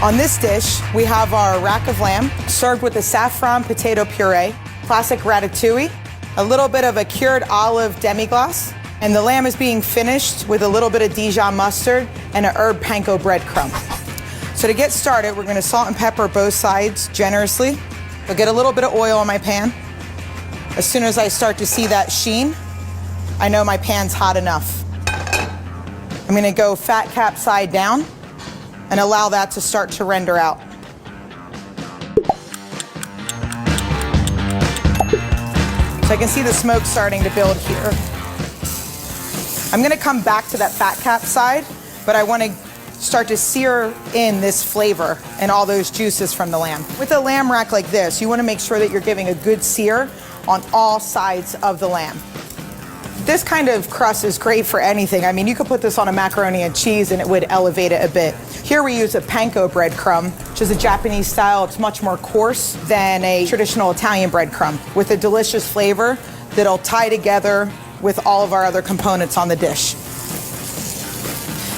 On this dish, we have our rack of lamb served with a saffron potato puree, classic ratatouille, a little bit of a cured olive demi-glace, and the lamb is being finished with a little bit of Dijon mustard and an herb panko breadcrumb. So to get started, we're gonna salt and pepper both sides generously. I'll get a little bit of oil on my pan. As soon as I start to see that sheen, I know my pan's hot enough. I'm gonna go fat cap side down and allow that to start to render out. So I can see the smoke starting to build here. I'm gonna come back to that fat cap side, but I wanna start to sear in this flavor and all those juices from the lamb. With a lamb rack like this, you wanna make sure that you're giving a good sear on all sides of the lamb. This kind of crust is great for anything. I mean, you could put this on a macaroni and cheese and it would elevate it a bit. Here we use a panko breadcrumb, which is a Japanese style. It's much more coarse than a traditional Italian breadcrumb, with a delicious flavor that'll tie together with all of our other components on the dish.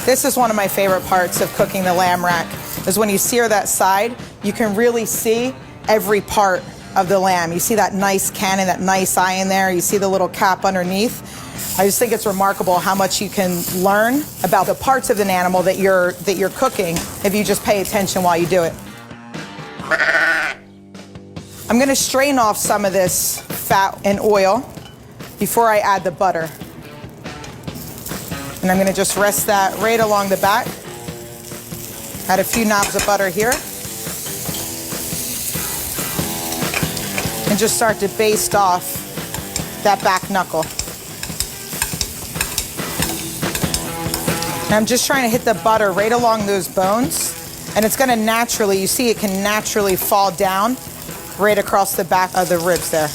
This is one of my favorite parts of cooking the lamb rack, is when you sear that side, you can really see every part of the lamb. You see that nice cannon, that nice eye in there. You see the little cap underneath. I just think it's remarkable how much you can learn about the parts of an animal that you're cooking if you just pay attention while you do it. I'm gonna strain off some of this fat and oil before I add the butter. And I'm gonna just rest that right along the back. Add a few knobs of butter here. And just start to baste off that back knuckle. And I'm just trying to hit the butter right along those bones, and it's gonna naturally, you see it can naturally fall down right across the back of the ribs there.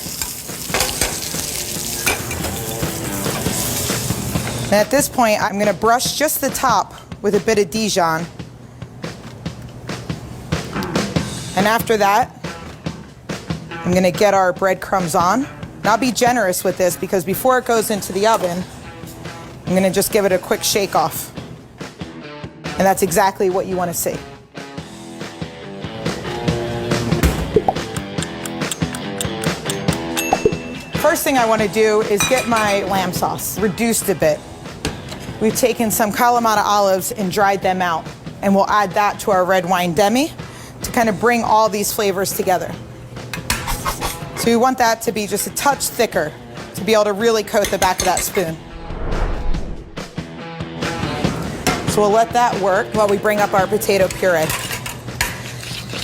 And at this point, I'm gonna brush just the top with a bit of Dijon. And after that, I'm gonna get our breadcrumbs on. And I'll be generous with this because before it goes into the oven, I'm gonna just give it a quick shake off. And that's exactly what you wanna see. First thing I wanna do is get my lamb sauce reduced a bit. We've taken some Kalamata olives and dried them out, and we'll add that to our red wine demi to kind of bring all these flavors together. So we want that to be just a touch thicker to be able to really coat the back of that spoon. So we'll let that work while we bring up our potato puree.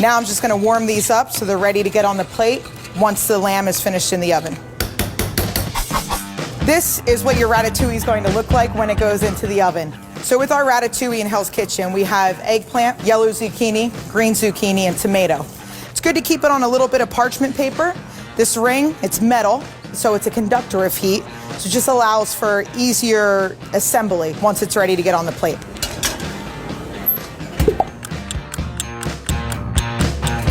Now I'm just gonna warm these up so they're ready to get on the plate once the lamb is finished in the oven. This is what your ratatouille is going to look like when it goes into the oven. So with our ratatouille in Hell's Kitchen, we have eggplant, yellow zucchini, green zucchini, and tomato. It's good to keep it on a little bit of parchment paper. This ring, it's metal, so it's a conductor of heat, so it just allows for easier assembly once it's ready to get on the plate.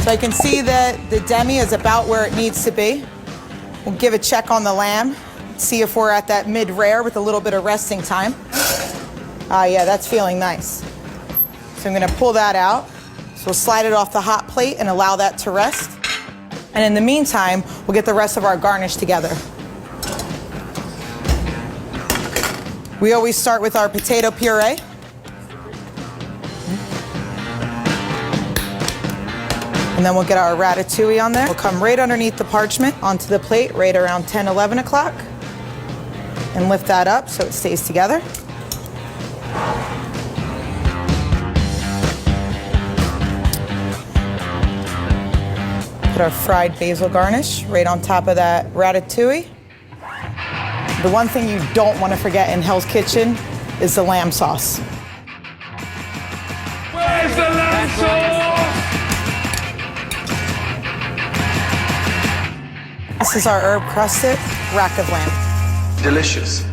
So I can see that the demi is about where it needs to be. We'll give a check on the lamb, see if we're at that mid-rare with a little bit of resting time. Yeah, that's feeling nice. So I'm gonna pull that out. So we'll slide it off the hot plate and allow that to rest. And in the meantime, we'll get the rest of our garnish together. We always start with our potato puree. And then we'll get our ratatouille on there. We'll come right underneath the parchment onto the plate right around 10, 11 o'clock. And lift that up so it stays together. Put our fried basil garnish right on top of that ratatouille. The one thing you don't want to forget in Hell's Kitchen is the lamb sauce. Where's the lamb sauce? This is our herb crusted rack of lamb. Delicious.